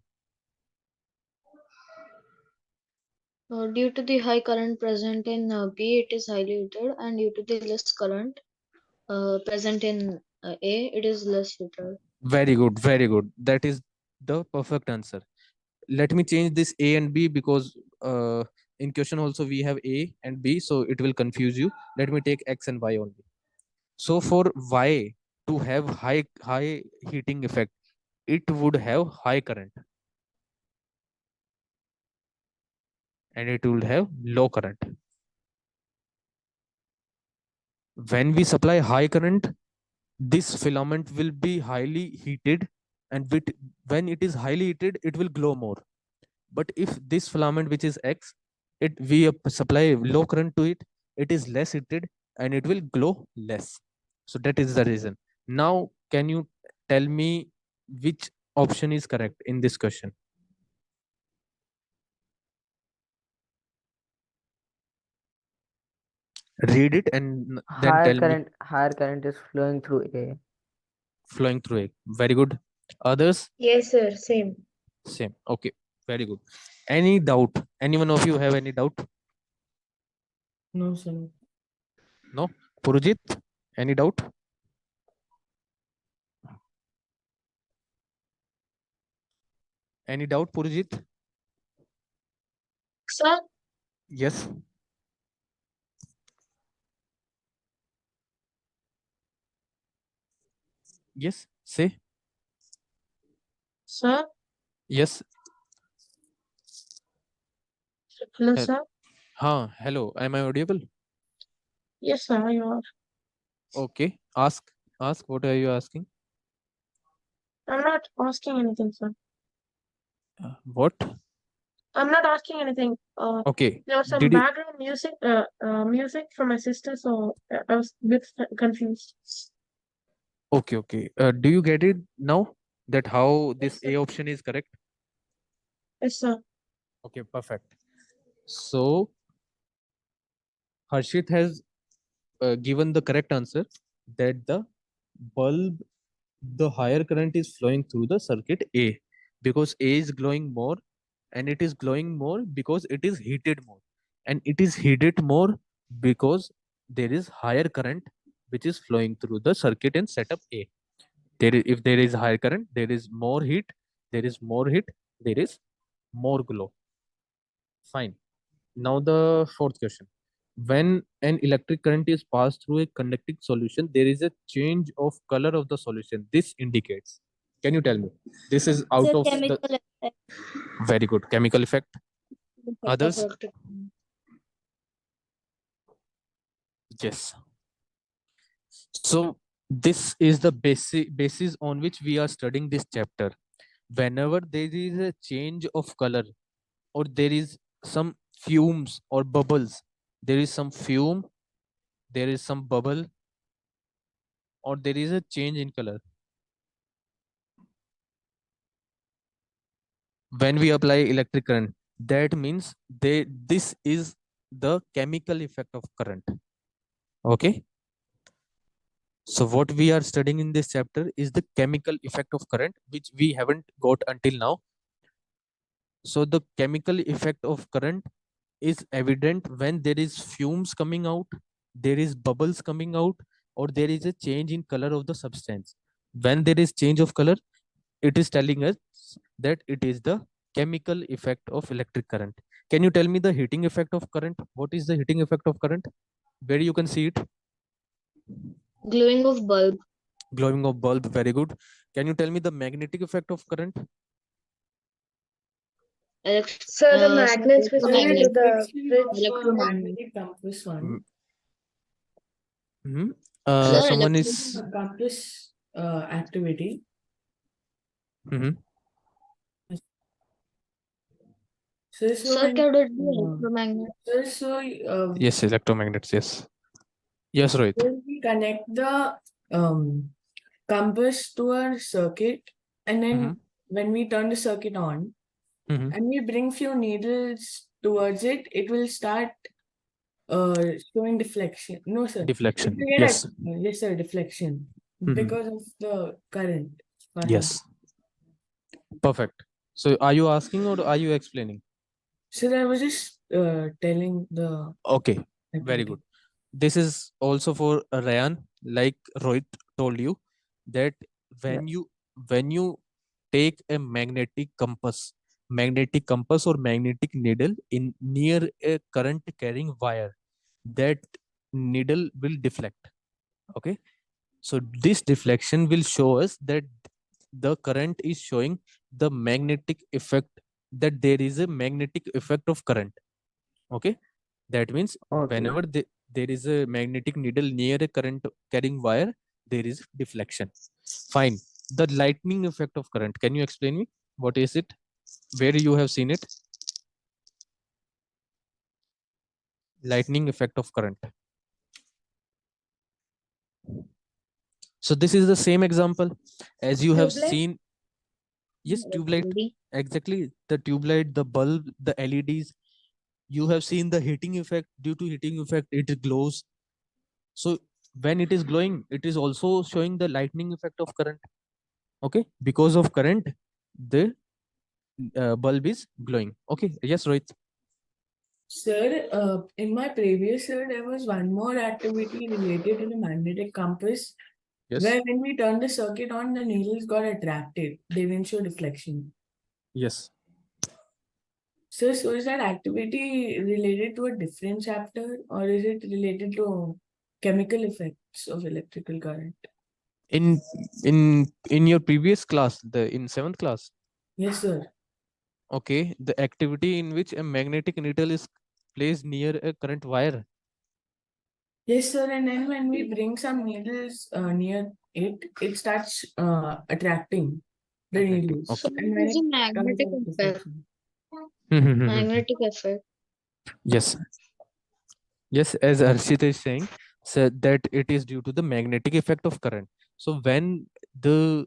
Due to the high current present in B, it is highly heated, and due to the less current present in A, it is less heated. Very good. Very good. That is the perfect answer. Let me change this A and B because in question also we have A and B, so it will confuse you. Let me take X and Y only. So for Y to have high heating effect, it would have high current and it will have low current. When we supply high current, this filament will be highly heated, and when it is highly heated, it will glow more. But if this filament, which is X, it we supply low current to it, it is less heated and it will glow less. So that is the reason. Now, can you tell me which option is correct in this question? Read it and then tell me. Higher current is flowing through A. Flowing through it. Very good. Others? Yes, sir. Same. Same. Okay. Very good. Any doubt? Anyone of you have any doubt? No, sir. No? Purujit, any doubt? Any doubt, Purujit? Sir, Yes. Yes. Say. Sir? Yes. Hello, He- sir? Hello. Am I audible? Yes, sir, you are. Okay. Ask. What are you asking? I'm not asking anything, sir. What? I'm not asking anything. Okay. There was some Did you? background music from my sister, so I was a bit confused. Okay. Okay. Do you get it now? That how this Yes, sir. A option is correct? Yes, sir. Okay. Perfect. So Harshit has given the correct answer that the higher current is flowing through the circuit A, because A is glowing more, and it is glowing more because it is heated more, and it is heated more because there is higher current which is flowing through the circuit in setup A. If there is higher current, there is more heat. There is more heat. There is more glow. Fine. Now the fourth question. When an electric current is passed through a conducting solution, there is a change of color of the solution. This indicates. Can you tell me? This is out Sir, of the chemical effect. very good chemical effect. Effect of Others? electric. Yes. So this is the basis on which we are studying this chapter. Whenever there is a change of color, or there is some fumes or bubbles, there is some fume, there is some bubble, or there is a change in color, when we apply electric current, that means this is the chemical effect of current. Okay, so what we are studying in this chapter is the chemical effect of current, which we haven't got until now. So the chemical effect of current is evident when there is fumes coming out, there is bubbles coming out, or there is a change in color of the substance. When there is change of color, it is telling us that it is the chemical effect of electric current. Can you tell me the heating effect of current? What is the heating effect of current? Where you can see it? Glowing of bulb. Glowing of bulb, very good. Can you tell me the magnetic effect of current? Sir, the magnets which lead to Electromagnet. the fridge. Electromagnetic compass one. Mm-hmm. Sir, Someone electric. is. Compass activity. Mm-hmm. Sir, can it be electromagnet? Yes, electromagnets. Yes. Yes, Rohit. When we connect the compass to a circuit, and then when we turn the circuit on, Mm-hmm. and we bring few needles towards it, it will start showing deflection. No, sir. Deflection. It will get Yes. yes, sir, deflection because of the current. Yes. Perfect. So are you asking or are you explaining? So I was just telling the. Okay. Very good. This is also for Ryan, like Rohit told you, that when you take a magnetic compass or magnetic needle in near a current carrying wire, that needle will deflect. Okay, so this deflection will show us that the current is showing the magnetic effect, that there is a magnetic effect of current. Okay, that means Okay. whenever there is a magnetic needle near a current carrying wire, there is deflection. Fine. The lightning effect of current, can you explain me? What is it? Where you have seen it? Lightning effect of current. So this is the same example as you have seen. Yes, tube light. Exactly. The tube light, the bulb, the LEDs. You have seen the heating effect. Due to heating effect, it glows. So when it is glowing, it is also showing the lightning effect of current. Okay, because of current, the bulb is glowing. Okay, yes, Rohit. Sir, in my previous year, there was one more activity related to the magnetic compass. Yes. Where when we turned the circuit on, the needles got attracted. They didn't show deflection. Yes. So is that activity related to a different chapter, or is it related to chemical effects of electrical current? In your previous class, in 7th class. Yes, sir. Okay, the activity in which a magnetic needle is placed near a current wire. Yes, sir. And then when we bring some needles near it, it starts attracting the Attracting. needles. Okay. So And it when is it a comes magnetic out effect. reflection. Magnetic effect. Yes. Yes, as Arshit is saying, so that it is due to the magnetic effect of current. So when the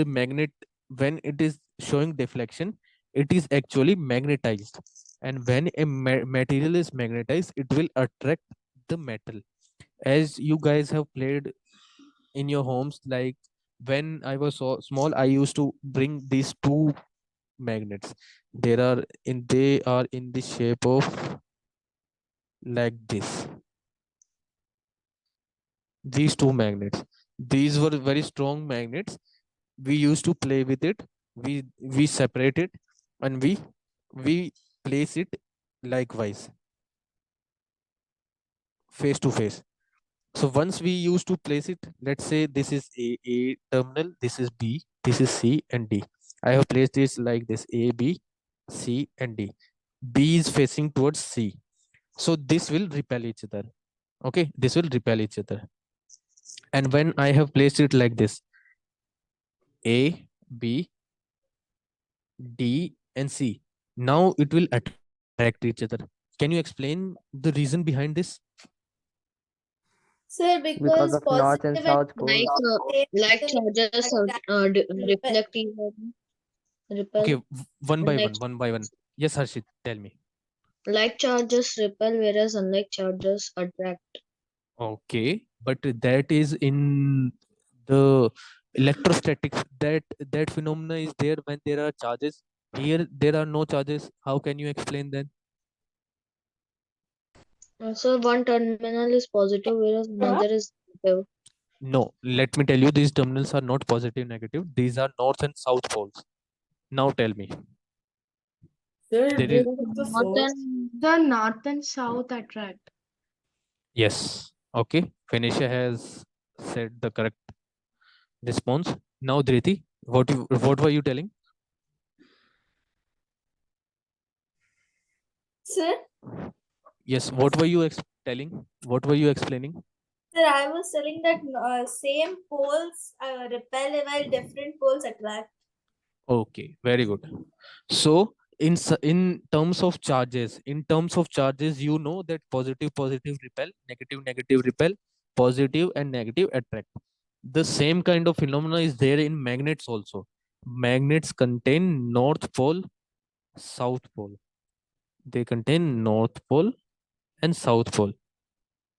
magnet, when it is showing deflection, it is actually magnetized, and when a material is magnetized, it will attract the metal. As you guys have played in your homes, like when I was so small, I used to bring these two magnets. They are in the shape of like this. These two magnets, these were very strong magnets. We used to play with it. We separate it, and we place it likewise, face to face. So once we used to place it, let's say this is a terminal, this is B, this is C and D. I have placed this like this: A, B, C and D. B is facing towards C, so this will repel each other. Okay, this will repel each other. And when I have placed it like this: A, B, D, and C. Now it will attract each other. Can you explain the reason behind this? Sir, Because because of north and positive and south Like poles. like charges repel. reflect each other, Okay, repel. one by Like one, one by one. Yes, Harshit, tell me. like charges repel, whereas unlike charges attract. Okay, but that is in the electrostatics. That phenomena is there when there are charges. Here there are no charges. How can you explain that? So one terminal is positive, whereas another is negative. No, let me tell you, these terminals are not positive, negative. These are north and south poles. Now tell me. Sir, There is because Because of the north force, and The north and south attract. yes. Okay, Phoenicia has said the correct response. Now, Dhriti, what were you telling? Sir, Yes, what were you telling? What were you explaining? sir, I was telling that same poles repel while different poles attract. Okay, very good. So, in terms of charges, you know that positive positive repel, negative negative repel, positive and negative attract. The same kind of phenomena is there in magnets also. Magnets contain north pole, south pole. They contain north pole and south pole.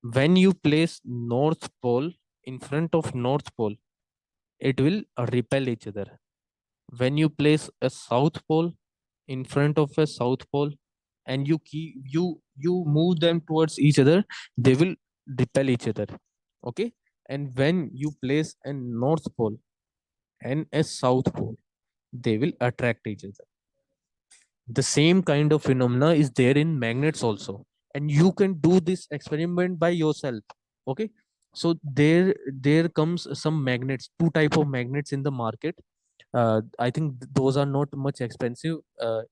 When you place north pole in front of north pole, it will repel each other. When you place a south pole in front of a south pole, and you move them towards each other, they will repel each other. Okay, and when you place a north pole and a south pole, they will attract each other. The same kind of phenomena is there in magnets also, and you can do this experiment by yourself. Okay, so there comes some magnets, two type of magnets in the market. I think those are not much expensive.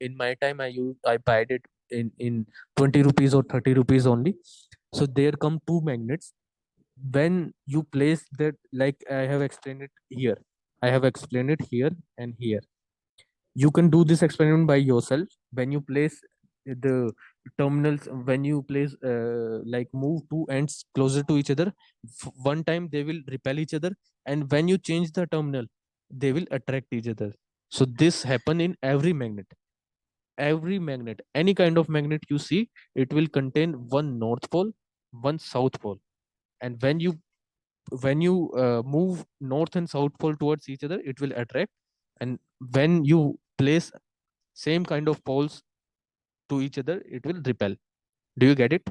In my time, I bought it in 20 rupees or 30 rupees only. So there come two magnets. When you place that, like I have explained it here, I have explained it here and here. You can do this experiment by yourself. When you place the terminals, when you place like move two ends closer to each other, one time they will repel each other, and when you change the terminal, they will attract each other. So this happen in every magnet. Every magnet, any kind of magnet you see, it will contain one north pole, one south pole. And when you move north and south pole towards each other, it will attract. And when you place same kind of poles to each other, it will repel. Do you get it?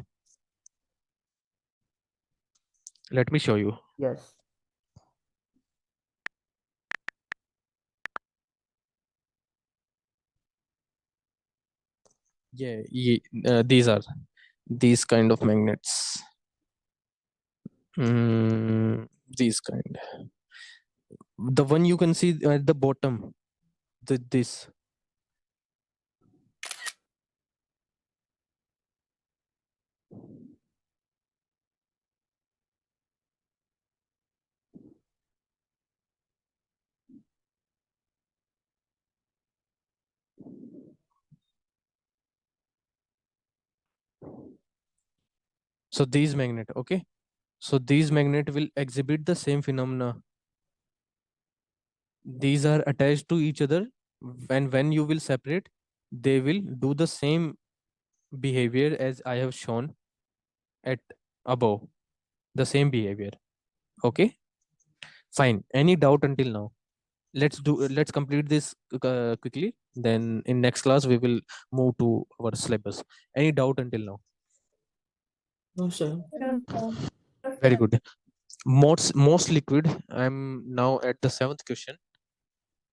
Let me show you. Yes. Yeah, these are these kind of magnets. These kind, the one you can see at the bottom, this. So these magnet, okay. So these magnet will exhibit the same phenomena. These are attached to each other, and when you will separate, they will do the same behavior as I have shown at above. The same behavior. Okay. Fine. Any doubt until now? Let's complete this quickly. Then in next class we will move to our syllabus. Any doubt until now? No, sir. Very good. Most liquid. I'm now at the seventh question.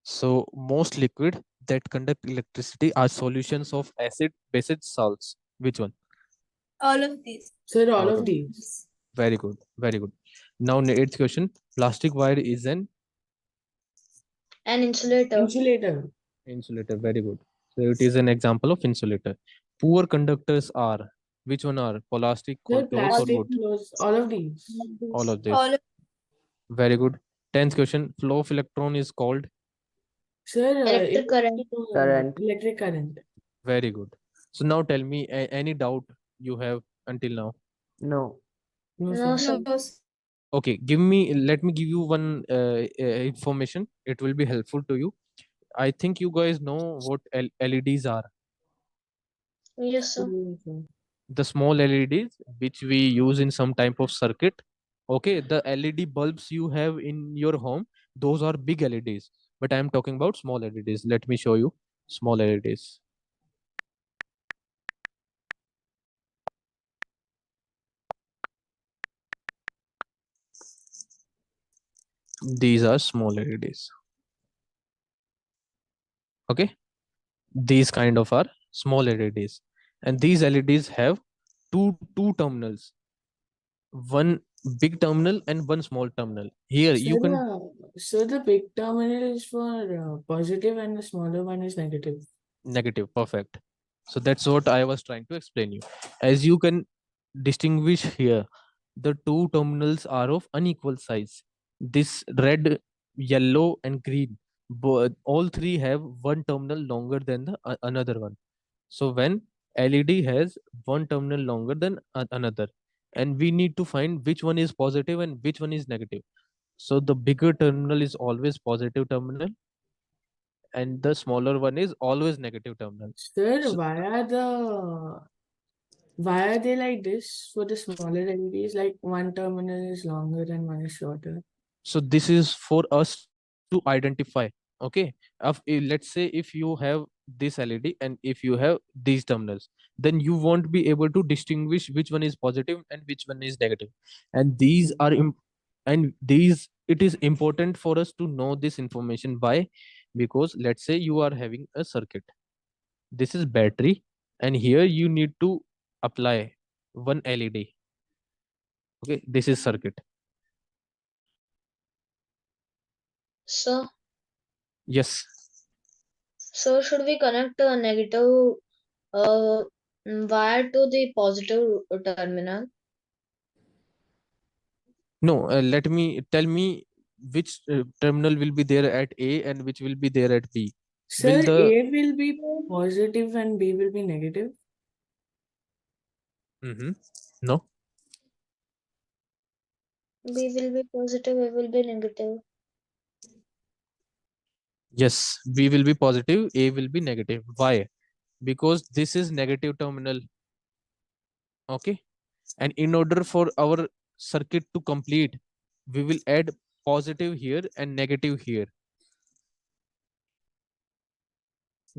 So most liquid that conduct electricity are solutions of acid, base, salts. Which one? All of these. Sir, all All of of these. Very good. Very good. Now eighth question. Plastic wire is an An insulator. Insulator. insulator. Very good. So it is an example of insulator. Poor conductors are, which one are? Plastic, Sir, clothes or plastic wood? clothes. All of these. All of this. All of Very good. 10th question. Flow of electron is called. Sir, Electric current. Current. electric current. Very good. So now tell me any doubt you have until now. No. No, No, sir. sir. no. Okay, let me give you one information. It will be helpful to you. I think you guys know what LEDs are. Yes, sir. No, sir. The small LEDs which we use in some type of circuit. Okay, the LED bulbs you have in your home, those are big LEDs. But I am talking about small LEDs. Let me show you small LEDs. These are small LEDs. Okay, these kind of are small LEDs, and these LEDs have two terminals, one big terminal and one small terminal. Here Sir, you can sir, the big terminal is for positive and the smaller one is negative. negative. Perfect. So that's what I was trying to explain you. As you can distinguish here, the two terminals are of unequal size. This red, yellow and green, all three have one terminal longer than the another one. So when LED has one terminal longer than another, and we need to find which one is positive and which one is negative. So the bigger terminal is always positive terminal, and the smaller one is always negative terminal. Sir, So, why are they like this for the smaller LEDs? Like one terminal is longer and one is shorter. so this is for us to identify. Okay, let's say if you have this LED and if you have these terminals, then you won't be able to distinguish which one is positive and which one is negative. And these are and these it is important for us to know this information. Why? Because let's say you are having a circuit. This is battery, and here you need to apply one LED. Okay, this is circuit. So, Yes. so should we connect a negative uh, wire to the positive terminal? No, let me tell me which terminal will be there at A and which will be there at B. Sir, Will the A will be positive and B will be negative. no? B will be positive, A will be negative. Yes, B will be positive, A will be negative. Why? Because this is negative terminal. Okay, and in order for our circuit to complete, we will add positive here and negative here.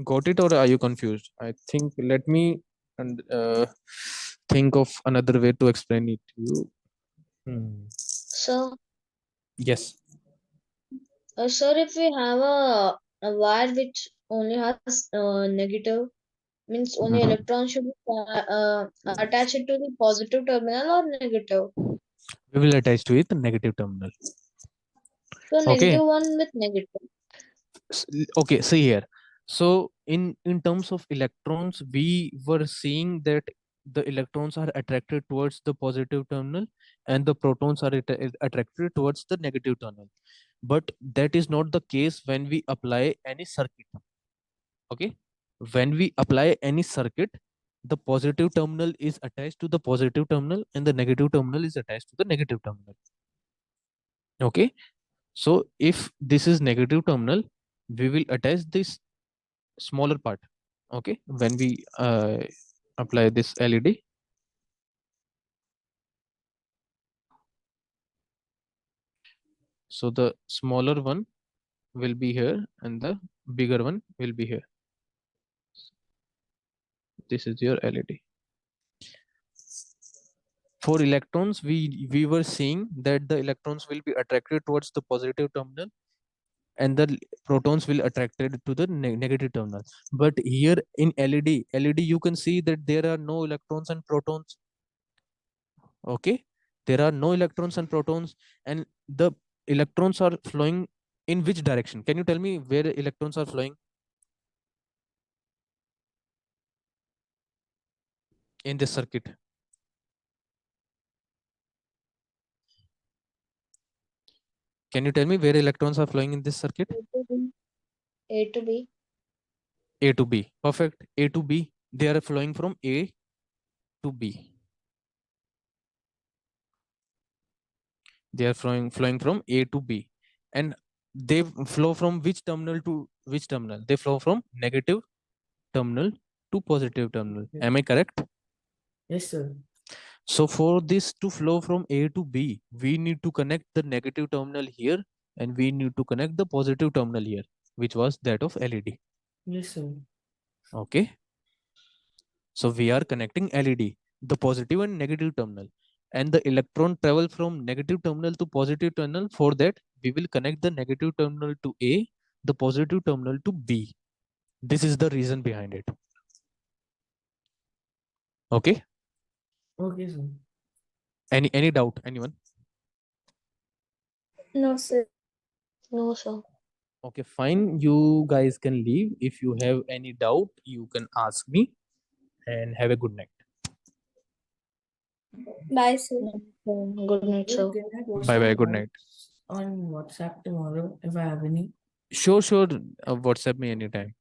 Got it, or are you confused? I think let me and think of another way to explain it to you. So, Yes. sir, if we have a wire which only has negative, means only Mhm. electrons should be attach it to the positive terminal or negative. We will attach to it the negative terminal. So Okay. negative one with negative. Okay, see here. So in terms of electrons, we were seeing that the electrons are attracted towards the positive terminal and the protons are attracted towards the negative terminal. But that is not the case when we apply any circuit. Okay, when we apply any circuit, the positive terminal is attached to the positive terminal and the negative terminal is attached to the negative terminal. Okay, so if this is negative terminal, we will attach this smaller part. Okay, when we apply this LED, so the smaller one will be here and the bigger one will be here. This is your LED. For electrons, we were seeing that the electrons will be attracted towards the positive terminal and the protons will attracted to the negative terminal. But here in LED you can see that there are no electrons and protons. Okay, there are no electrons and protons, and the electrons are flowing in which direction? Can you tell me where electrons are flowing in this circuit? Can you tell me where electrons are flowing in this circuit? A to B. A to B. Perfect. A to B. They are flowing from A to B. They are flowing from A to B. And they flow from which terminal to which terminal? They flow from negative terminal to positive terminal. Am I correct? Yes, sir. So for this to flow from A to B, we need to connect the negative terminal here and we need to connect the positive terminal here, which was that of LED. Yes, sir. Okay. So we are connecting LED, the positive and negative terminal. And the electron travel from negative terminal to positive terminal. For that, we will connect the negative terminal to A, the positive terminal to B. This is the reason behind it. Okay. Okay, sir. Any doubt? Anyone? No, sir. No, sir. Okay, fine. You guys can leave. If you have any doubt, you can ask me. And have a good night. Bye, sir. Good night, Sir, sir. can I post Bye my bye. Good night. notes on WhatsApp tomorrow if I have any? Sure. WhatsApp me anytime.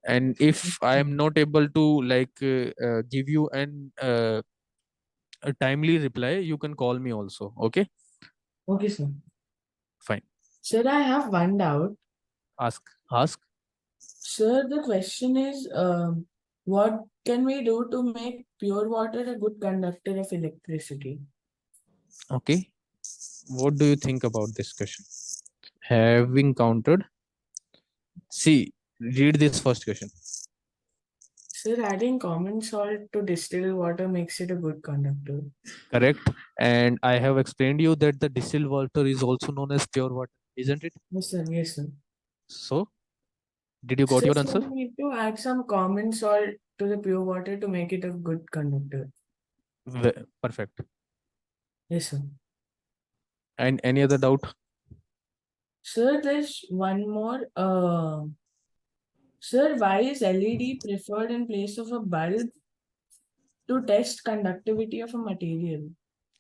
And if I am not able to give you a timely reply, you can call me also. Okay. Okay, sir. Fine. Sir, I have one doubt. Ask. Sir, the question is, what can we do to make pure water a good conductor of electricity? Okay. What do you think about this question? Having counted. See, read this first question. Sir, adding common salt to distilled water makes it a good conductor. Correct. And I have explained you that the distilled water is also known as pure water, isn't it? Yes, sir. Yes, sir. So, did you got Sir, your so answer? we need to add some common salt to the pure water to make it a good conductor. Perfect. Yes, sir. And any other doubt? Sir, there's one more. Sir, why is LED preferred in place of a bulb to test conductivity of a material?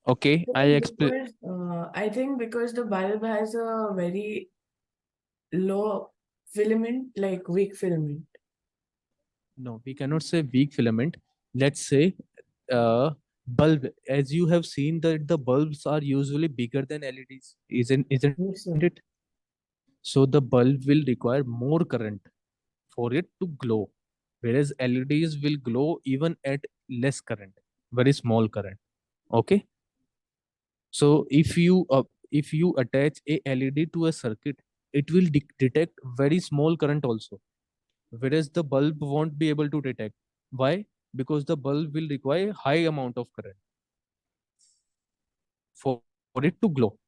Okay, I explain. Because I think because the bulb has a very low filament, like weak filament. No, we cannot say weak filament. Let's say bulb. As you have seen that the bulbs are usually bigger than LEDs, isn't Yes, sir. it? So the bulb will require more current for it to glow, whereas LEDs will glow even at less current, very small current. Okay. So if you attach a LED to a circuit, it will detect very small current also, whereas the bulb won't be able to detect. Why? Because the bulb will require high amount of current for it to glow.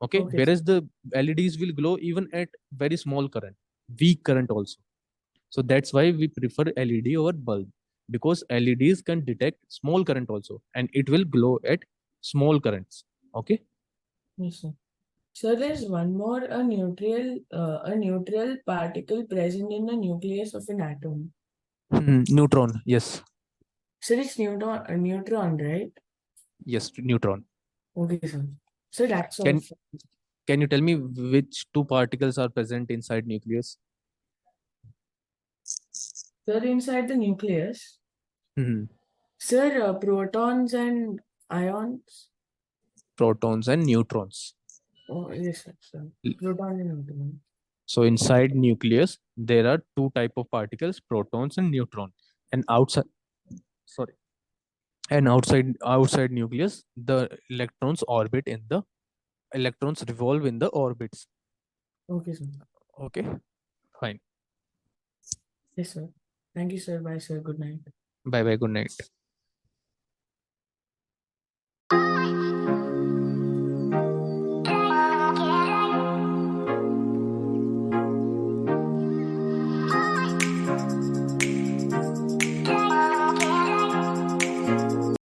Okay, Okay, whereas the LEDs will glow even at very small current, weak current also. So that's why we prefer LED over bulb, because LEDs can detect small current also and it will glow at small currents. Okay. yes, sir. So there's one more, a neutral particle present in the nucleus of an atom. Neutron. Yes. So it's neutron, right? Yes. Neutron. Okay, sir. So that's all. Can Can you tell me which two particles are present inside nucleus? Sir, inside the nucleus, Hmm. sir, protons and ions. Protons and neutrons. Oh, yes, sir. Proton and neutron. So inside nucleus, there are two type of particles, protons and neutron. And sorry, outside nucleus, the electrons revolve in the orbits. Okay, sir. Okay, fine. Yes, sir. Thank you, sir. Bye, sir. Good night. Bye bye. Good night.